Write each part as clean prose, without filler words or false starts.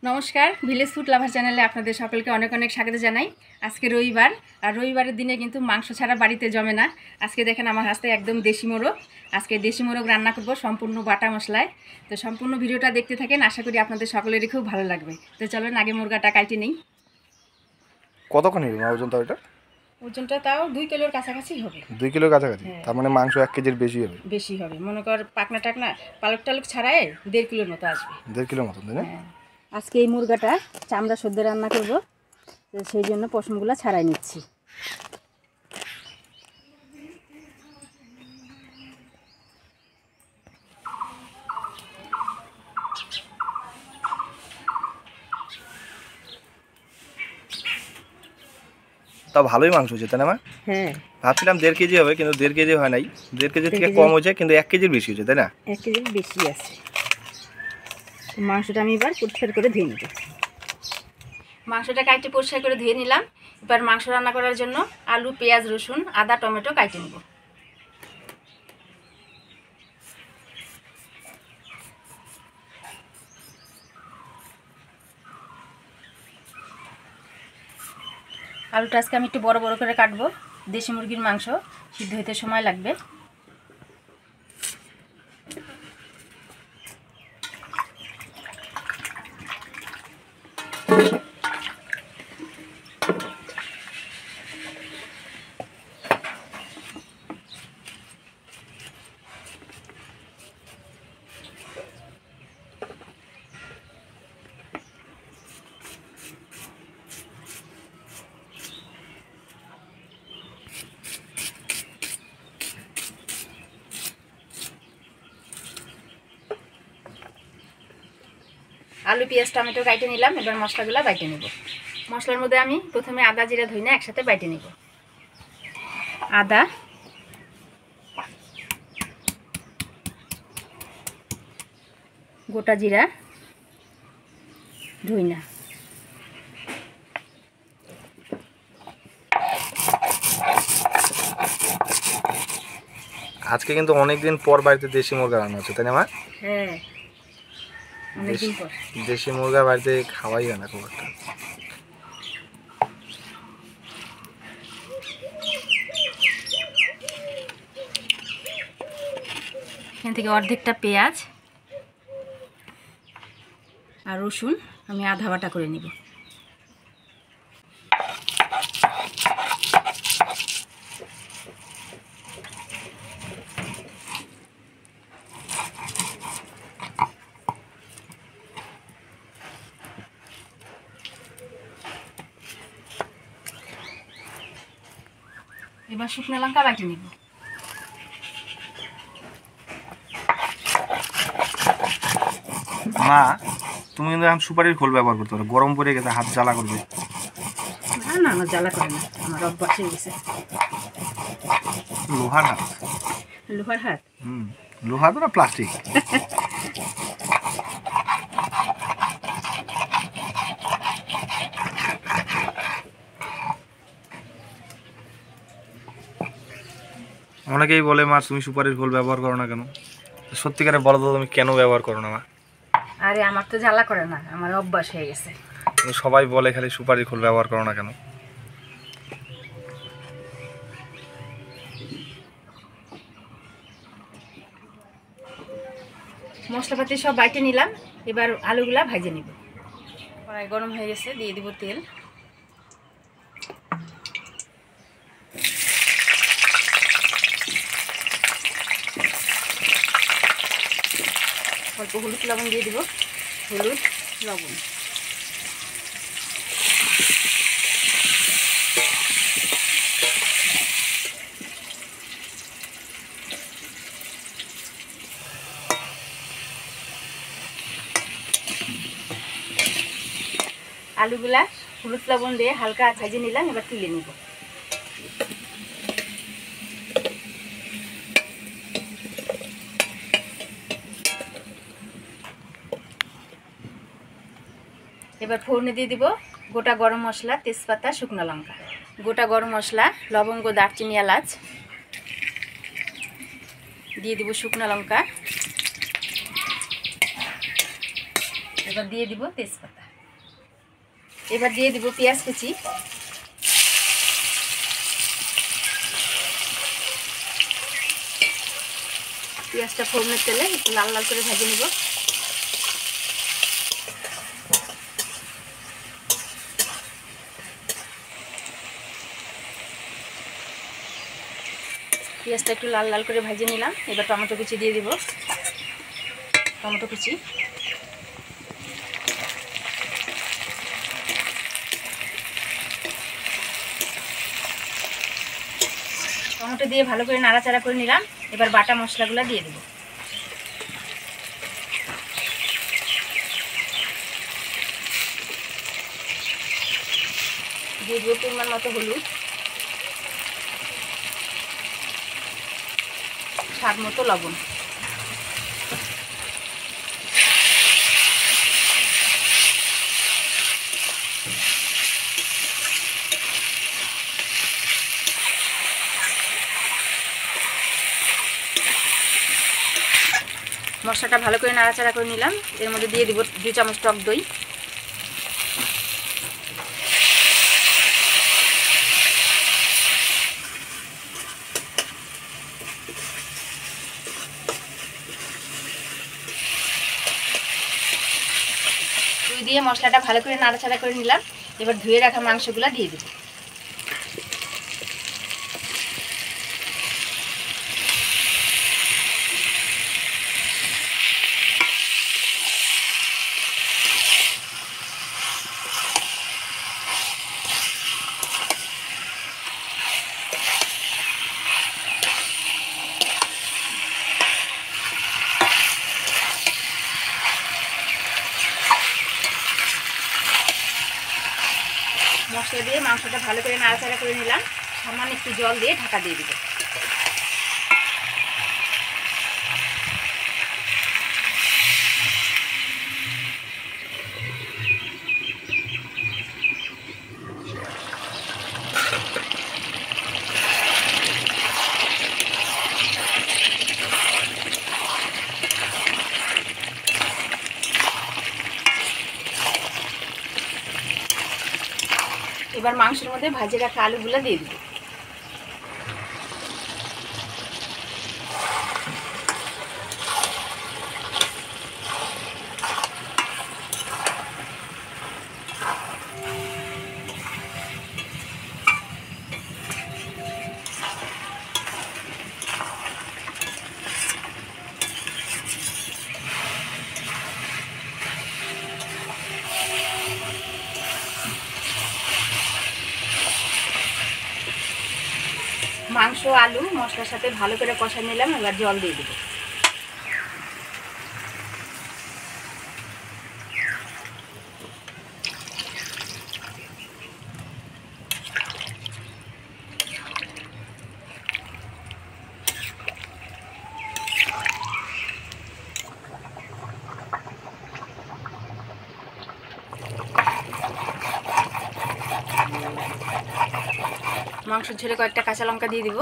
নমস্কার, village food lover চ্যানেলে আপনাদের সকলকে অনেক অনেক স্বাগত জানাই। আজকে রবিবার, আর রবিবারের দিনে কিন্তু মাংস ছাড়া বাড়িতে জমে না। আজকে দেখেন আমার হাতে একদম দেশি মোরগ। আজকে দেশি মোরগ রান্না করব সম্পূর্ণ বাটা মশলায়। তো সম্পূর্ণ ভিডিওটা দেখতে থাকেন, আশা করি আপনাদের সকলেরই খুব ভালো লাগবে। তো চলেন আগে মুরগাটা কাটে নেই। কতক্ষণ হবে ওজনটা? ওইটা ওজনটা তাও 2 কিলোর কাছাকাছি হবে। 2 কিলোর কাছাকাছি? তার মানে মাংস 1 কেজির বেশি হবে। বেশি হবে, মনে কর পাকনা টাকনা পালক টালক ছাড়াই 1.5 কিলোর মতো আসবে। 1.5 কিলোর মতো, তাই না? আজকে এই মুরগাটা চামড়া সদ্য রান্না করব, সেই জন্য পশমগুলো ছাড়াই নিচ্ছি। তা ভালোই মাংস হয়েছে, তাই না মা? হ্যাঁ, ভাবছিলাম 1.5 কেজি হবে, কিন্তু 1.5 কেজি হয় নাই। 1.5 কেজির থেকে কম হয়েছে, কিন্তু 1 কেজির বেশি হয়েছে, তাই না? 1 কেজির বেশি আছে। মাংসটা আমি এবার পরিষ্কার করে ধুয়ে নেব। মাংসটা কাটে পরিষ্কার করে ধুয়ে নিলাম। এবার মাংস রান্না করার জন্য আলু, পেঁয়াজ, রসুন, আদা, টমেটো কাটে নেব। আলুটা আজকে আমি একটু বড় বড় করে কাটবো। দেশি মুরগির মাংস, সিদ্ধ হতে সময় লাগবে। আলু, পেঁয়াজ, টমেটো কাটে নিলাম। এবার মশলাগুলো বাইটে নেব। মশলার মধ্যে আমি প্রথমে আদা, জিরা, ধইনা একসাথে বাইটে নেব। আদা, গোটা জিরা, ধইনা, আজকে কিন্তু অনেকদিন পর বাড়িতে দেশি মুরগা রান্না হচ্ছে, তাই না মা? হ্যাঁ, অনেকদিন পর। দেশি মুরগা বাড়িতে খাওয়াই যায় না খুব একটা। এখান থেকে অর্ধেকটা পেঁয়াজ আর রসুন আমি আধা বাটা করে নিব। এবার শুকনো লঙ্কা বাটি নিব। মা, তুমি কিন্তু এখন সুপারির খোল ব্যবহার করতে পারো, গরম পড়ে গেছে, হাত জ্বালা করবে। না না, আমার জ্বালা করে না, আমার অভ্যাস হয়ে গেছে। লোহার হাত? লোহার হাত? লোহা তো না, প্লাস্টিক। অনেকেই বলে মা তুমি সুপারির খোল ব্যবহার করো না কেন? সত্যিকারে বলো তো, তুমি কেন ব্যবহার করো না মা? আরে আমার তো জ্বালা করে না, আমার অভ্যাস হয়ে গেছে। সবাই বলে খালি সুপারির খোল ব্যবহার করো না কেন? মশলাপাতি সব বাইটে নিলাম। এবার আলুগুলা ভেজে নিব। কড়াই গরম হয়ে গেছে, দিয়ে দিব তেল। অল্প হলুদ লবণ দিয়ে দিব। হলুদ, লবণ। আলুগুলা হলুদ লবণ দিয়ে হালকা ভেজে নিলাম। এবার তুলে নিব। এবার ফোড়নে দিয়ে দিব গোটা গরম মশলা, তেজপাতা, শুকনো লঙ্কা। গোটা গরম মশলা, লবঙ্গ, দারচিনি, এলাচ দিয়ে দিব, শুকনো লঙ্কা, এবার দিয়ে দিব তেজপাতা। এবার দিয়ে দিব পেঁয়াজ কুচি। পেঁয়াজটা ফোড়নের তেলে একটু লাল লাল করে ভেজে নেব। পেঁয়াজটা একটু লাল লাল করে ভেজে নিলাম। এবার টমেটো কুচি দিয়ে দিব। টমেটো কুচি, টমেটো দিয়ে ভালো করে নাড়াচাড়া করে নিলাম। এবার বাটা মশলাগুলো দিয়ে দেব। দিয়ে দেবো পরিমাণ মতো হলুদ, স্বাদ মতো লবণ। মশলাটা ভালো করে নাড়াচাড়া করে নিলাম। এর মধ্যে দিয়ে দিব 2 চামচ টক দই। দই দিয়ে মশলাটা ভালো করে নাড়াচাড়া করে নিলাম। এবার ধুয়ে রাখা মাংসগুলো দিয়ে দিব। মশলা দিয়ে মাংসটা ভালো করে নাড়াচাড়া করে নিলাম। সামান্য একটু জল দিয়ে ঢাকা দিয়ে দিব। এবার মাংসের মধ্যে ভাজে রাখা আলুগুলো দিয়ে দিব। মাংস আলু মশলার সাথে ভালো করে কষা নিলাম। এবার জল দিয়ে দেব। মাংসের ঝোলে কয়েকটা কাঁচা লঙ্কা দিয়ে দিব।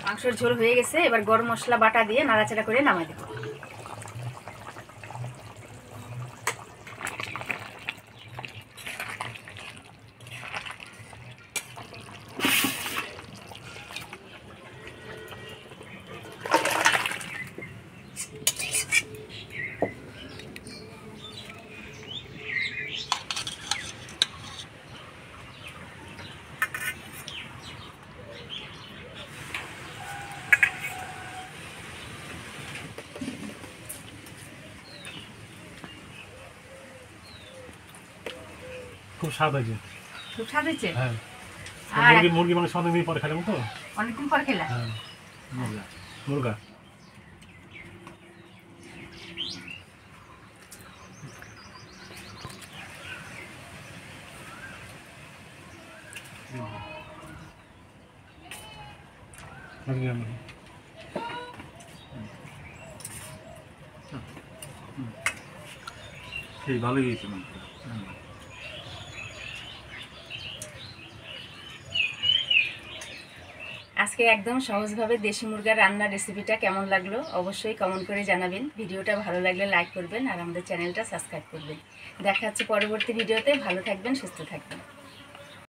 মাংসের ঝোল হয়ে গেছে। এবার গরম মশলা বাটা দিয়ে নাড়াচাড়া করে নামাই দেব। খুব স্বাদ হয়েছে। খুব স্বাদ হয়েছে। হ্যাঁ, আর মুরগি মাংস অনেকদিন পরে খেলাম তো। অনেকদিন পর খেলা। হ্যাঁ, মুরগা। সেই ভালোই হয়েছে মাংসটা। আজকে একদম সহজভাবে দেশি মুরগার রান্নার রেসিপিটা কেমন লাগলো অবশ্যই কমেন্ট করে জানাবেন। ভিডিওটা ভালো লাগলে লাইক করবেন আর আমাদের চ্যানেলটা সাবস্ক্রাইব করবেন। দেখা হচ্ছে পরবর্তী ভিডিওতে। ভালো থাকবেন, সুস্থ থাকবেন।